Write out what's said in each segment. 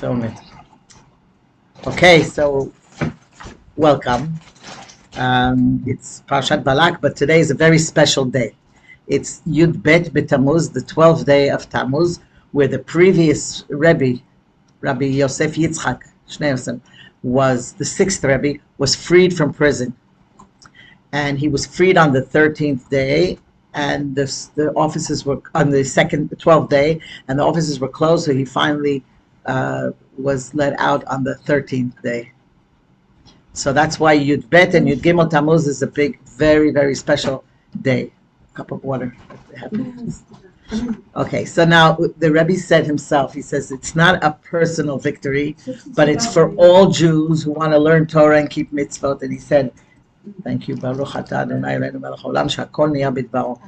Film it. Okay, so welcome. It's parshat Balak, but today is a very special day. It's Yud Bet B'Tammuz, the 12th day of Tammuz, where the previous Rebbe, Rabbi Yosef Yitzchak Schneerson, was the sixth Rebbe, was freed from prison. And he was freed on the 13th day, and the offices were on the 12th day, and the offices were closed, so he finally was let out on the 13th day. So that's why Yud Bet and Yud Gimel Tammuz is a big, very, very special day. A cup of water. Okay, so now the Rebbe said himself, he says it's not a personal victory, but it's for all Jews who want to learn Torah and keep mitzvot. And he said, thank you, Baruch atah Adonai Eloheinu melech haolam she'akol niya bidbaro.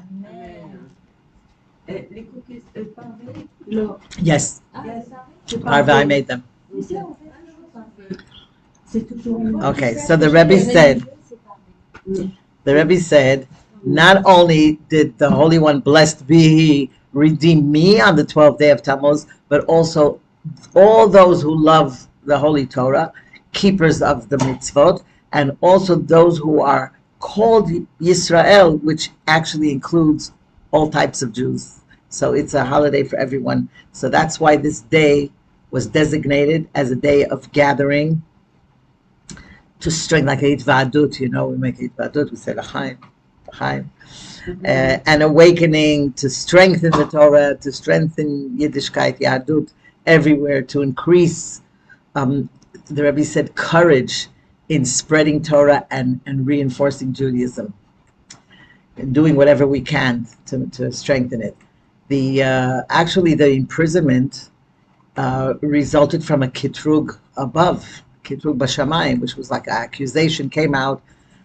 Yes, Parve, I made them. Okay, so the Rebbe said, not only did the Holy One, blessed be He, redeem me on the 12th day of Tammuz, but also all those who love the Holy Torah, keepers of the mitzvot, and also those who are called Yisrael, which actually includes all types of Jews. So it's a holiday for everyone. So that's why this day was designated as a day of gathering to strengthen, like Hitvadut, we make Hitvadut, we say L'chaim, an awakening to strengthen the Torah, to strengthen Yiddishkeit, Yahadut, everywhere, to increase, the Rebbe said, courage in spreading Torah and reinforcing Judaism, and doing whatever we can to strengthen it. Actually, the imprisonment resulted from a kitrug above, kitrug b'shamayim, which was like an accusation came out,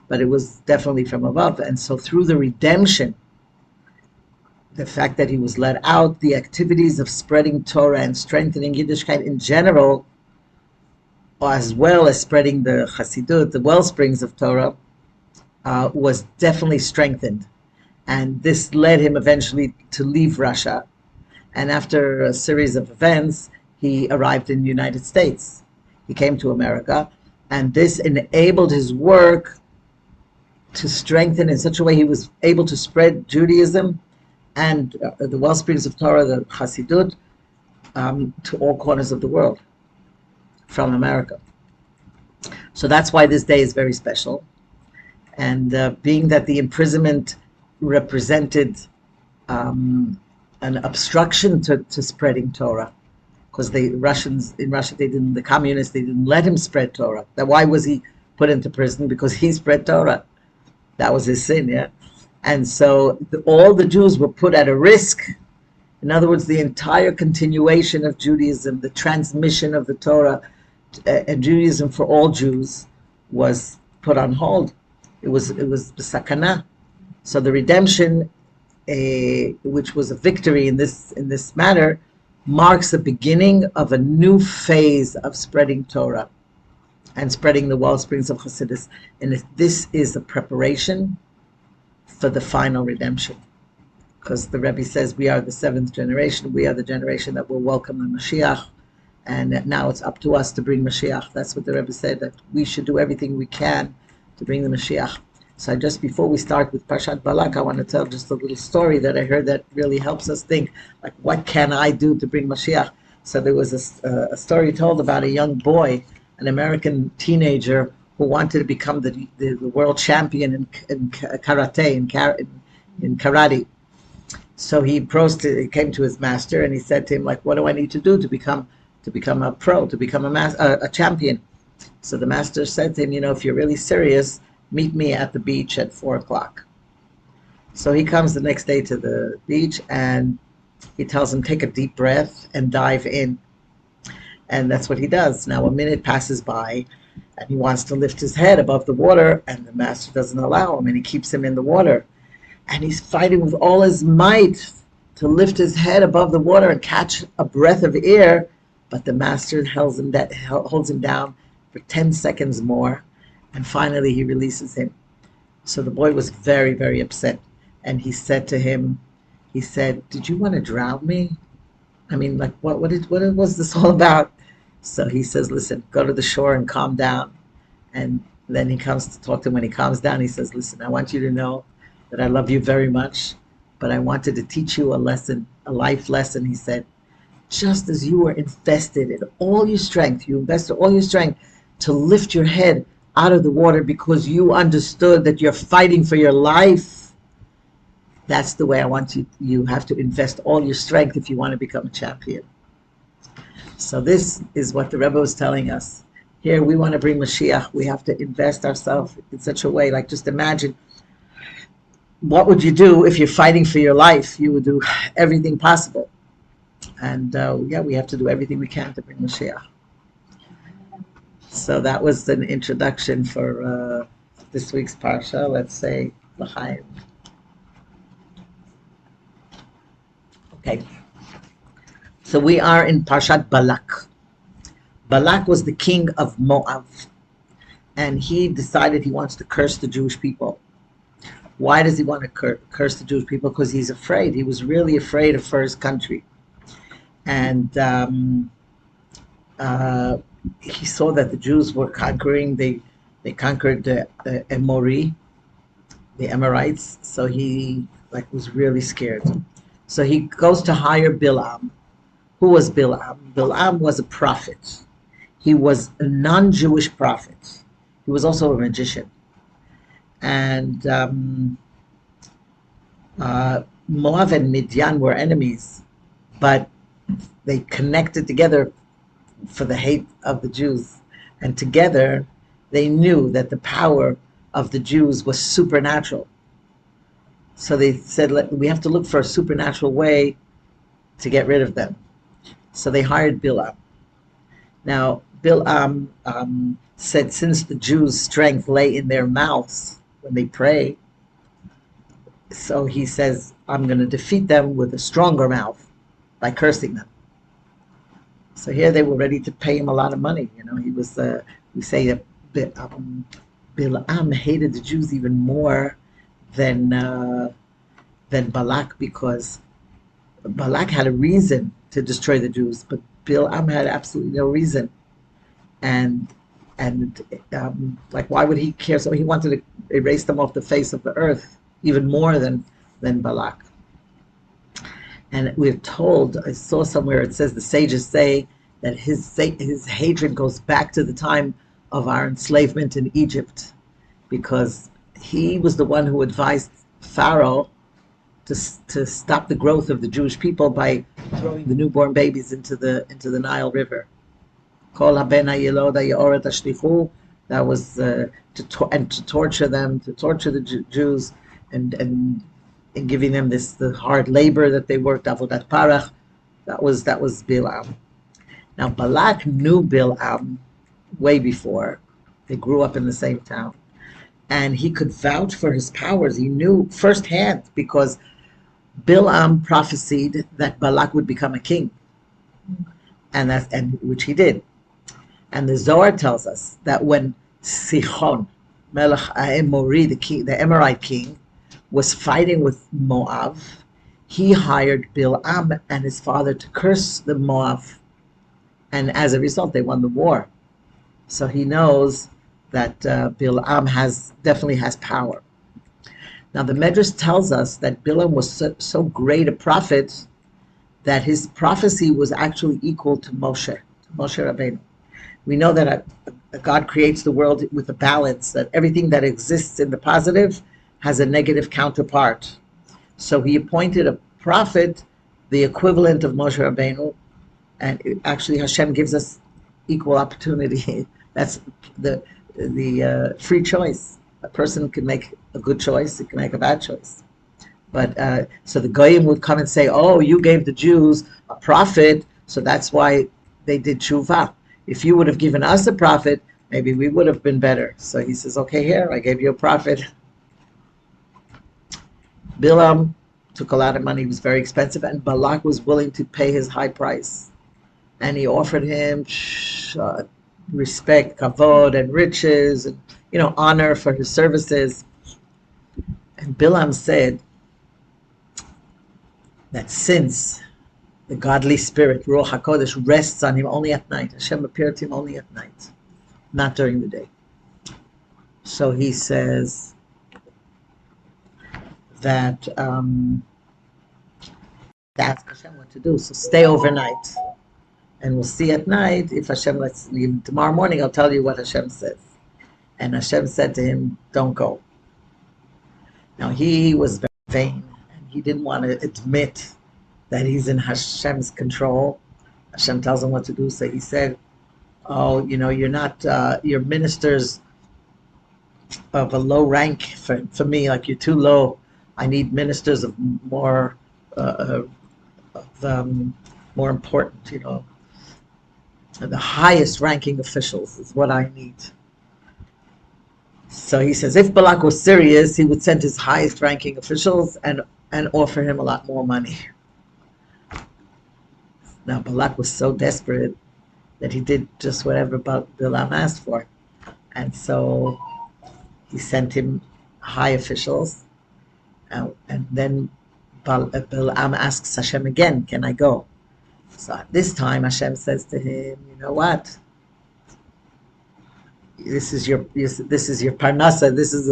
but it was definitely from above. And so through the redemption, the fact that he was let out, the activities of spreading Torah and strengthening Yiddishkeit in general, as well as spreading the Chassidut, the wellsprings of Torah, was definitely strengthened. And this led him eventually to leave Russia. And after a series of events, he arrived in the United States. He came to America, and this enabled his work to strengthen in such a way he was able to spread Judaism and the wellsprings of Torah, the Chassidut, to all corners of the world from America. So that's why this day is very special. And being that the imprisonment represented an obstruction to spreading Torah, because the Russians in Russia, the communists, they didn't let him spread Torah. Why was he put into prison? Because he spread Torah. That was his sin, yeah? And so all the Jews were put at a risk. In other words, the entire continuation of Judaism, the transmission of the Torah, and Judaism for all Jews was put on hold. It was b'sakana. So the redemption, which was a victory in this matter, marks the beginning of a new phase of spreading Torah and spreading the wellsprings of Chassidus. And this is a preparation for the final redemption. Because the Rebbe says we are the seventh generation, we are the generation that will welcome the Mashiach, and now it's up to us to bring Mashiach. That's what the Rebbe said, that we should do everything we can to bring the Mashiach. So just before we start with Parshat Balak, I want to tell just a little story that I heard that really helps us think, like, what can I do to bring Mashiach? So there was a story told about a young boy, an American teenager, who wanted to become the world champion in karate, in karate. So he came to his master and he said to him, like, what do I need to do to become a pro, to become a champion? So the master said to him, if you're really serious, meet me at the beach at 4:00. So he comes the next day to the beach and he tells him, take a deep breath and dive in. And that's what he does. Now a minute passes by and he wants to lift his head above the water, and the master doesn't allow him, and he keeps him in the water. And he's fighting with all his might to lift his head above the water and catch a breath of air, but the master holds him down for 10 seconds more. And finally, he releases him. So the boy was very, very upset. And he said to him, did you want to drown me? I mean, like, what was this all about? So he says, listen, go to the shore and calm down. And then he comes to talk to him. When he calms down, he says, listen, I want you to know that I love you very much, but I wanted to teach you a lesson, a life lesson. He said, just as you were invested in all your strength, you invested all your strength to lift your head out of the water because you understood that you're fighting for your life. That's the way I want you. You have to invest all your strength if you want to become a champion. So this is what the Rebbe was telling us. Here we want to bring Mashiach. We have to invest ourselves in such a way. Like, just imagine, what would you do if you're fighting for your life? You would do everything possible. And we have to do everything we can to bring Mashiach. So that was an introduction for this week's parsha. Let's say l'chaim. Okay. So we are in parshat Balak. Balak was the king of Moab, and he decided he wants to curse the Jewish people. Why does he want to curse the Jewish people? Because he's afraid. He was really afraid for his country. And he saw that the Jews were conquering. They conquered the Amorites. So he was really scared. So he goes to hire Bilam. Who was Bilam? Bilam was a prophet. He was a non-Jewish prophet. He was also a magician. And Moab and Midian were enemies, but they connected together for the hate of the Jews. And together, they knew that the power of the Jews was supernatural. So they said, we have to look for a supernatural way to get rid of them. So they hired Bilam. Now, Bilam said, since the Jews' strength lay in their mouths when they pray, so he says, I'm going to defeat them with a stronger mouth by cursing them. So here they were ready to pay him a lot of money. He was, we say that Bilam hated the Jews even more than Balak, because Balak had a reason to destroy the Jews, but Bilam had absolutely no reason. And why would he care? So he wanted to erase them off the face of the earth even more than Balak. And we're told, I saw somewhere it says, the sages say that his hatred goes back to the time of our enslavement in Egypt, because he was the one who advised Pharaoh to stop the growth of the Jewish people by throwing the newborn babies into the Nile River. That was to torture them, to torture the Jews, and giving them the hard labor that they worked, avodat parach. That was Bilam. Now Balak knew Bilam way before. They grew up in the same town, and he could vouch for his powers. He knew firsthand, because Bilam prophesied that Balak would become a king, and which he did. And the Zohar tells us that when Sichon, Melech Amori, the Amorite king, was fighting with Moab, he hired Bilam and his father to curse the Moab, and as a result, they won the war. So he knows that Bilam definitely has power. Now the Medrash tells us that Bilam was so great a prophet that his prophecy was actually equal to Moshe Rabbeinu. We know that God creates the world with a balance, that everything that exists in the positive has a negative counterpart. So he appointed a prophet, the equivalent of Moshe Rabbeinu, and actually Hashem gives us equal opportunity. That's the free choice. A person can make a good choice, it can make a bad choice. But so the Goyim would come and say, oh, you gave the Jews a prophet, so that's why they did tshuva. If you would have given us a prophet, maybe we would have been better. So he says, okay, here, I gave you a prophet. Bilam took a lot of money. He was very expensive, and Balak was willing to pay his high price. And he offered him respect, kavod, and riches, and honor for his services. And Bilam said that since the godly spirit, Ruach HaKodesh, rests on him only at night. Hashem appeared to him only at night, not during the day. So he says that to ask Hashem what to do. So stay overnight, and we'll see at night if Hashem lets you. Tomorrow morning I'll tell you what Hashem says. And Hashem said to him, don't go. Now he was very vain, and he didn't want to admit that he's in Hashem's control. Hashem tells him what to do. So he said, oh, you're not, you're ministers of a low rank for me, like you're too low. I need ministers of more more important, the highest ranking officials is what I need. So he says, if Balak was serious, he would send his highest ranking officials and offer him a lot more money. Now Balak was so desperate that he did just whatever Bilam asked for. And so he sent him high officials. And then Bilam asks Hashem again, can I go? So at this time Hashem says to him, you know what? This is your parnasa. This is,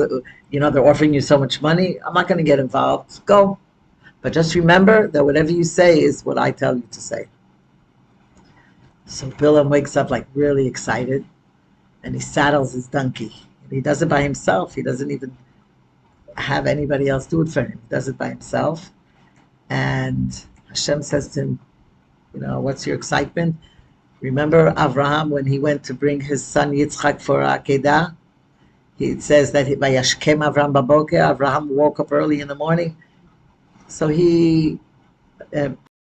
they're offering you so much money. I'm not going to get involved. Go. But just remember that whatever you say is what I tell you to say. So Bilam wakes up like really excited, and he saddles his donkey. And he does it by himself. He doesn't even have anybody else do it for him. He does it by himself. And Hashem says to him, what's your excitement? Remember Avraham when he went to bring his son Yitzchak for Akedah? It says that Vayashkem Avraham baboker. Avraham woke up early in the morning. So he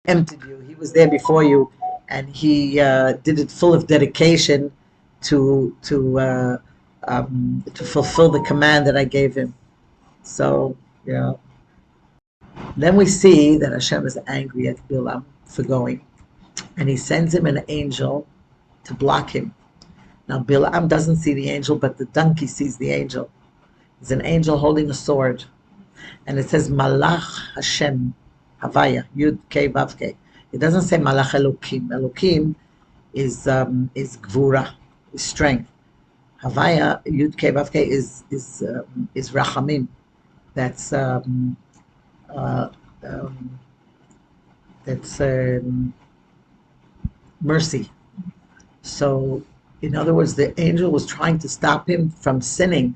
emptied you. He was there before you, and he did it full of dedication to fulfill the command that I gave him. So then we see that Hashem is angry at Bilam for going, and he sends him an angel to block him. Now Bilam doesn't see the angel, but the donkey sees the angel. It's an angel holding a sword, and it says Malach Hashem Havaya Yud Kei Vav Kei. It doesn't say Malach Elokim. Elokim is Gvura, is strength. Havaya Yud Kei Vav Kei is Rachamim. That's mercy. So, in other words, the angel was trying to stop him from sinning,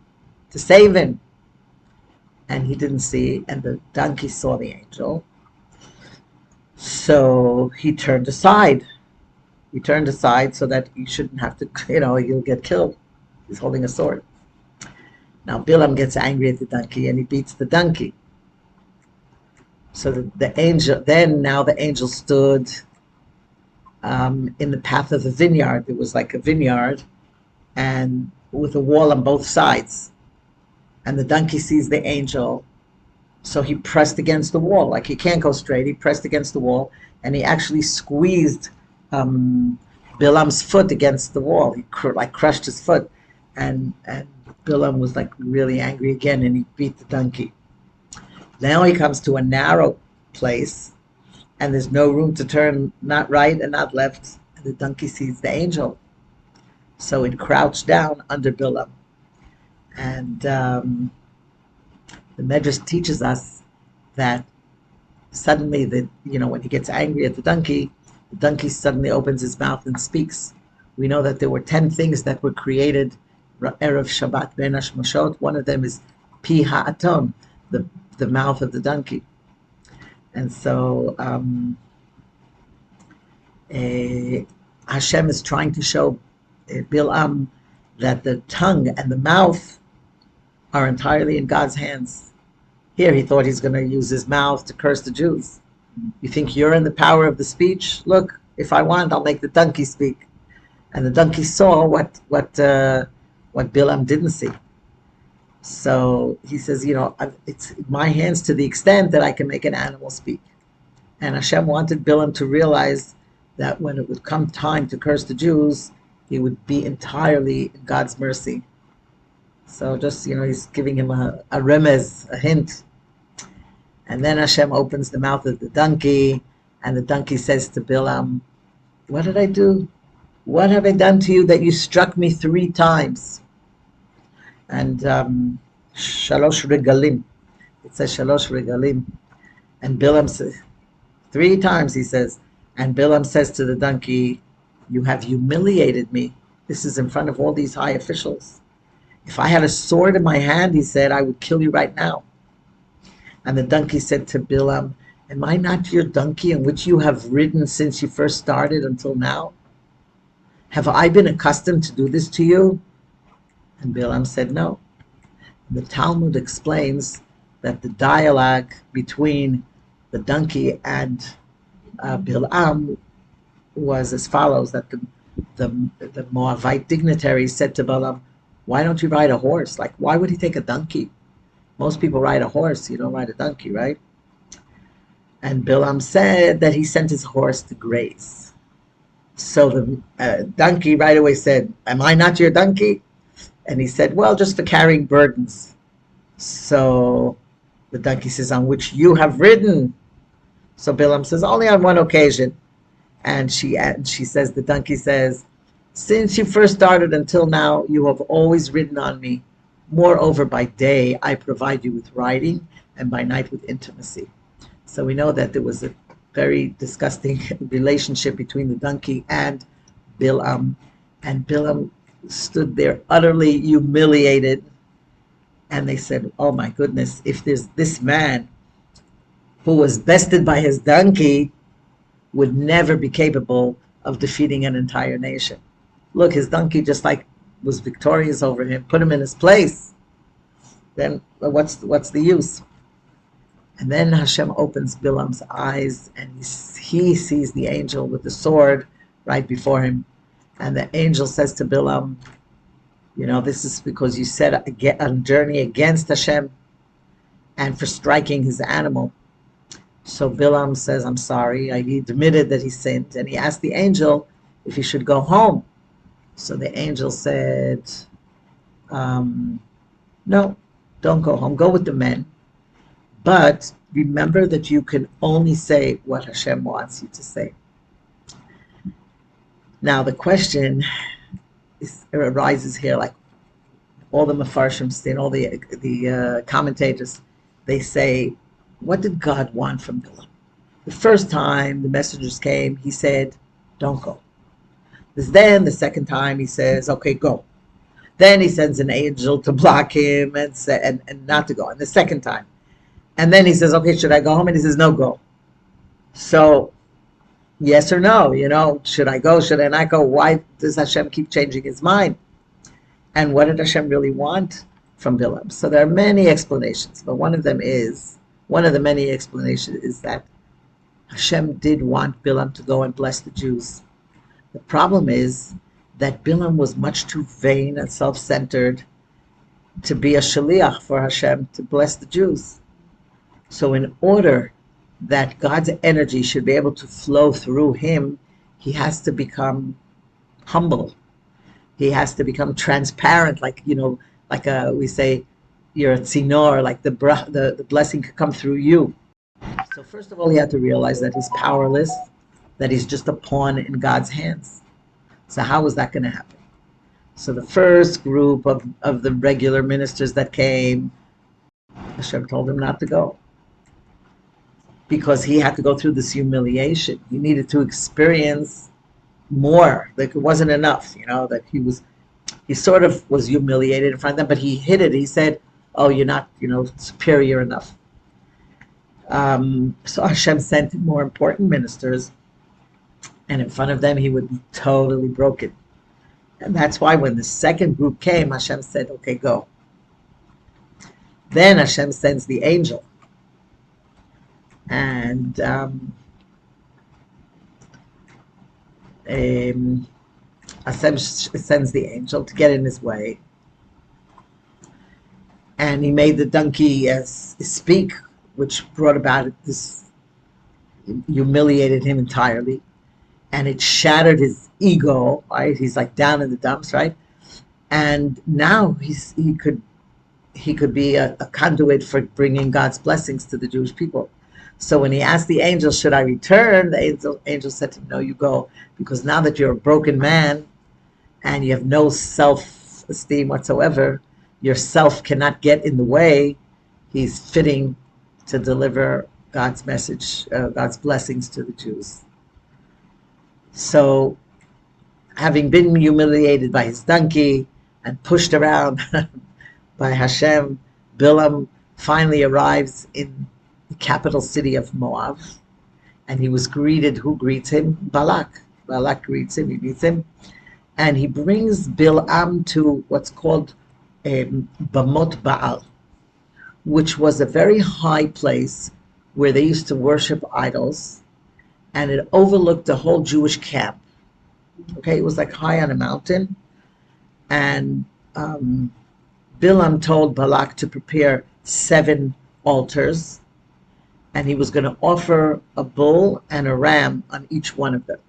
to save him, and he didn't see, and the donkey saw the angel. So he turned aside. He turned aside so that he shouldn't have to, he'll get killed. He's holding a sword. Now Bilam gets angry at the donkey and he beats the donkey. So the angel stood in the path of the vineyard. It was like a vineyard, and with a wall on both sides. And the donkey sees the angel, so he pressed against the wall. Like he can't go straight. He pressed against the wall, and he actually squeezed Bilam's foot against the wall. He crushed his foot, and Bilam was like really angry again, and he beat the donkey. Now he comes to a narrow place, and there's no room to turn, not right and not left. And the donkey sees the angel, so it crouched down under Bilam. And the Medrash teaches us that suddenly, when he gets angry at the donkey suddenly opens his mouth and speaks. We know that there were 10 things that were created Erev Shabbat Ben Hashmashot. One of them is Pi Ha'aton, the mouth of the donkey. And so Hashem is trying to show Bilam that the tongue and the mouth are entirely in God's hands. Here he thought he's going to use his mouth to curse the Jews. You think you're in the power of the speech? Look, if I want, I'll make the donkey speak. And the donkey saw what Bilam didn't see. So he says, it's in my hands to the extent that I can make an animal speak. And Hashem wanted Bilam to realize that when it would come time to curse the Jews, he would be entirely in God's mercy. So just, he's giving him a remez, a hint. And then Hashem opens the mouth of the donkey, And the donkey says to Bilam, what did I do? What have I done to you that you struck me 3 times? And shalosh regalim. It says shalosh regalim. And Bilam says, 3 times he says. And Bilam says to the donkey, you have humiliated me. This is in front of all these high officials. If I had a sword in my hand, he said, I would kill you right now. And the donkey said to Bilam, am I not your donkey in which you have ridden since you first started until now? Have I been accustomed to do this to you? And Bilam said, no. The Talmud explains that the dialogue between the donkey and Bilam was as follows, that the Moabite dignitary said to Balaam, why don't you ride a horse? Like, why would he take a donkey? Most people ride a horse, you don't ride a donkey, right? And Bilam said that he sent his horse to graze. So the donkey right away said, am I not your donkey? And he said, well, just for carrying burdens. So the donkey says, on which you have ridden. So Bilam says, only on one occasion. And she says, the donkey says, since you first started until now, you have always ridden on me. Moreover, by day, I provide you with riding, and by night with intimacy. So we know that there was a very disgusting relationship between the donkey and Bilam. And Bilam stood there utterly humiliated. And they said, oh my goodness, if there's this man who was bested by his donkey, would never be capable of defeating an entire nation. Look, his donkey just like was victorious over him, put him in his place. Then what's the use? And then Hashem opens Bilam's eyes, and he sees the angel with the sword right before him. And the angel says to Bilam, you know, this is because you set a journey against Hashem and for striking his animal. So Bilam says, I'm sorry. He admitted that he sinned, and he asked the angel if he should go home. So the angel said, no, don't go home. Go with the men. But remember that you can only say what Hashem wants you to say. Now the question arises here, like all the Mefarshim, all the commentators, they say, what did God want from Bilam? The first time the messengers came, he said, don't go. Then the second time he says, okay, go. Then he sends an angel to block him and not to go. And the second time. And then he says, okay, should I go home? And he says, no, go. So yes or no, should I go? Should I not go? Why does Hashem keep changing his mind? And what did Hashem really want from Bilam? So there are many explanations, but one of the many explanations is that Hashem did want Bilam to go and bless the Jews. The problem is that Bilam was much too vain and self-centered to be a shaliach for Hashem to bless the Jews. So in order that God's energy should be able to flow through him, he has to become humble. He has to become transparent, we say, you're a tzinor, like the blessing could come through you. So first of all, he had to realize that he's powerless, that he's just a pawn in God's hands. So how was that going to happen? So the first group of the regular ministers that came, Hashem told him not to go, because he had to go through this humiliation. He needed to experience more. Like it wasn't enough, that he sort of was humiliated in front of them, but he hid it. He said, oh, you're not, superior enough. So Hashem sent more important ministers, and in front of them he would be totally broken. And that's why when the second group came, Hashem said, okay, go. Then Hashem sends the angel. And Hashem sends the angel to get in his way. And he made the donkey speak, which brought about this, humiliated him entirely. And it shattered his ego, right? He's like down in the dumps, right? And now he could be a conduit for bringing God's blessings to the Jewish people. So when he asked the angel, should I return? The angel said to him, no, you go. Because now that you're a broken man and you have no self-esteem whatsoever, yourself cannot get in the way. He's fitting to deliver God's message, God's blessings to the Jews. So, having been humiliated by his donkey and pushed around by Hashem, Bilam finally arrives in the capital city of Moab, and he was greeted. Who greets him? Balak. Balak greets him. He meets him, and he brings Bilam to what's called Bamot Baal, which was a very high place where they used to worship idols, and it overlooked the whole Jewish camp. Okay, it was like high on a mountain, and Bilam told Balak to prepare 7 altars, and he was going to offer a bull and a ram on each one of them.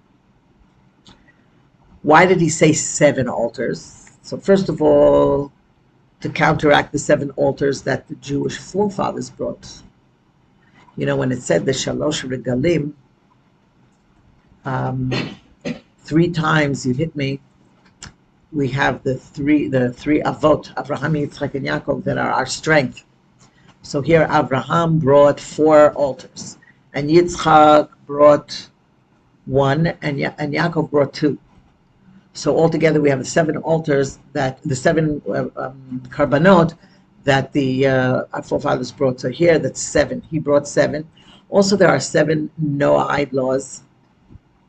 Why did he say 7 altars? So first of all, to counteract the 7 altars that the Jewish forefathers brought. You know, when it said the Shalosh Regalim, 3 times you hit me, we have the three Avot, Avraham, Yitzchak, and Yaakov, that are our strength. So here Avraham brought 4 altars, and Yitzchak brought 1, and Yaakov brought 2. So altogether we have the 7 altars, that the 7 karbanot that our forefathers brought. So here that's 7. He brought 7. Also there are 7 Noahide laws,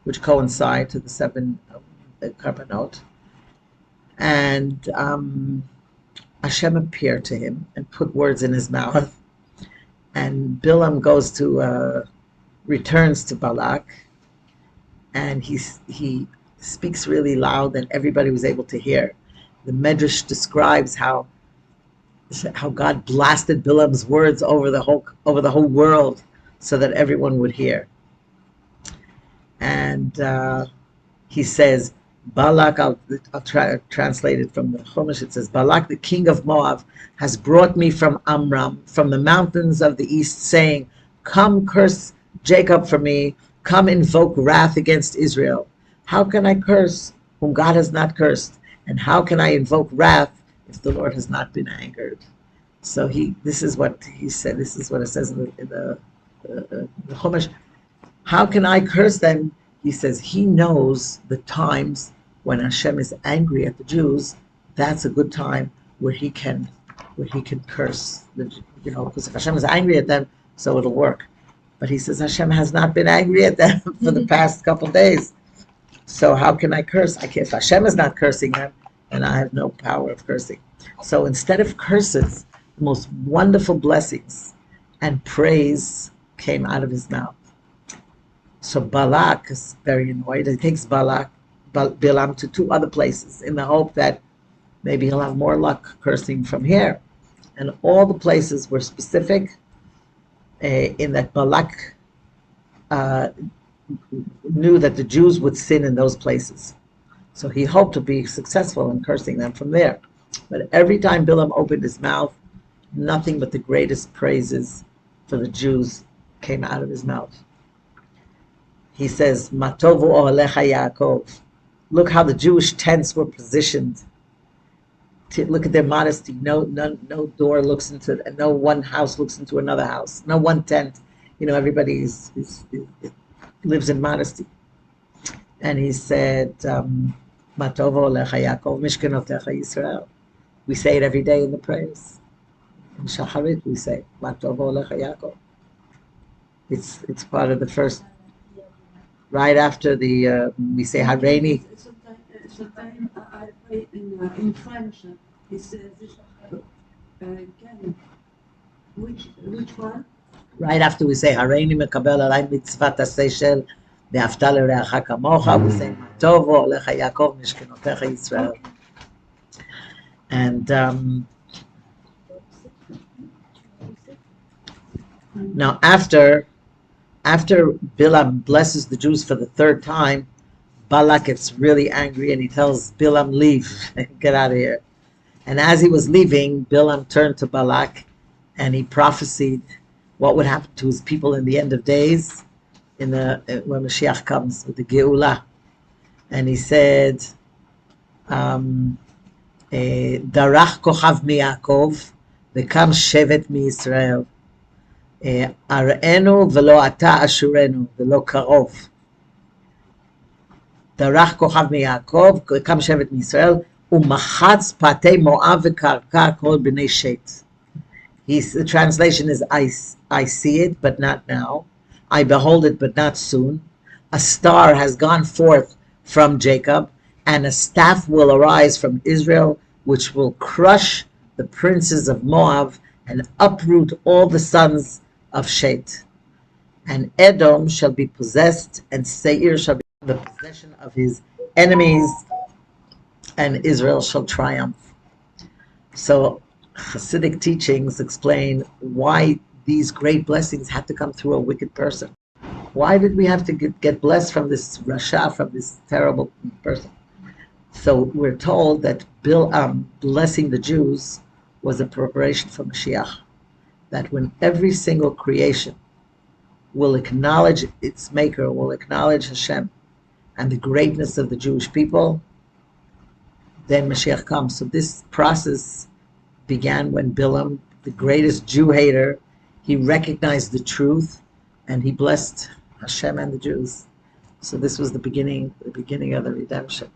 which coincide to the 7 karbanot. And Hashem appeared to him and put words in his mouth. And Bilam returns to Balak, and he speaks really loud, and everybody was able to hear. The Medrash describes how God blasted Bilam's words over the whole world, so that everyone would hear. And he says, Balak, I'll translate it from the Chumash. It says, Balak, the king of Moab, has brought me from Amram, from the mountains of the east, saying, come curse Jacob for me, come invoke wrath against Israel. How can I curse whom God has not cursed? And how can I invoke wrath if the Lord has not been angered? So this is what he said. This is what it says in the Chumash. How can I curse them? He says he knows the times when Hashem is angry at the Jews. That's a good time where he can curse because if Hashem is angry at them, so it'll work. But he says Hashem has not been angry at them for the past couple days. So how can I curse? If Hashem is not cursing them, then I have no power of cursing. So instead of curses, the most wonderful blessings and praise came out of his mouth. So Balak is very annoyed. He takes Bilam to 2 other places in the hope that maybe he'll have more luck cursing from here. And all the places were specific in that Balak knew that the Jews would sin in those places. So he hoped to be successful in cursing them from there. But every time Bilam opened his mouth, nothing but the greatest praises for the Jews came out of his mouth. He says, Matovu Ohalecha Yaakov. Look how the Jewish tents were positioned. Look at their modesty. No door looks into, no one house looks into another house. No one tent. Everybody lives in modesty. And he said, Matovu Ohalecha Yaakov, Mishkanotecha Yisrael. We say it every day in the prayers. In Shacharit we say, Matovu Ohalecha Yaakov. It's part of the first. Right after we say Hareini. Sometimes I pray in French. It's which one? Right after we say Hareini mekabel alai mitzvat aseh shel ve'afta l'reacha kamocha, we say Matovu Ohalecha Yaakov mishkenotecha Yisrael. And now after Bilam blesses the Jews for the 3rd time, Balak gets really angry and he tells Bilam, leave, get out of here. And as he was leaving, Bilam turned to Balak and he prophesied what would happen to his people in the end of days, when Mashiach comes with the Geula. And he said, Darach kochav miYaakov, v'kam shevet miYisrael. Ar'enu v'lo ata ashurenu, v'lo karov. Darach kochav miYaakov, v'kam shevet miYisrael, u'machatz patei Moav v'karka kol b'nei Shet. The translation is, I see it, but not now. I behold it, but not soon. A star has gone forth from Jacob, and a staff will arise from Israel, which will crush the princes of Moab and uproot all the sons of Shet. And Edom shall be possessed, and Seir shall be the possession of his enemies, and Israel shall triumph. So Hasidic teachings explain why these great blessings had to come through a wicked person. Why did we have to get blessed from this Rasha, from this terrible person? So we're told that blessing the Jews was a preparation for Mashiach. That when every single creation will acknowledge its maker, will acknowledge Hashem and the greatness of the Jewish people, then Mashiach comes. So this process began when Bilam, the greatest Jew hater, he recognized the truth and he blessed Hashem and the Jews. So this was the beginning of the redemption.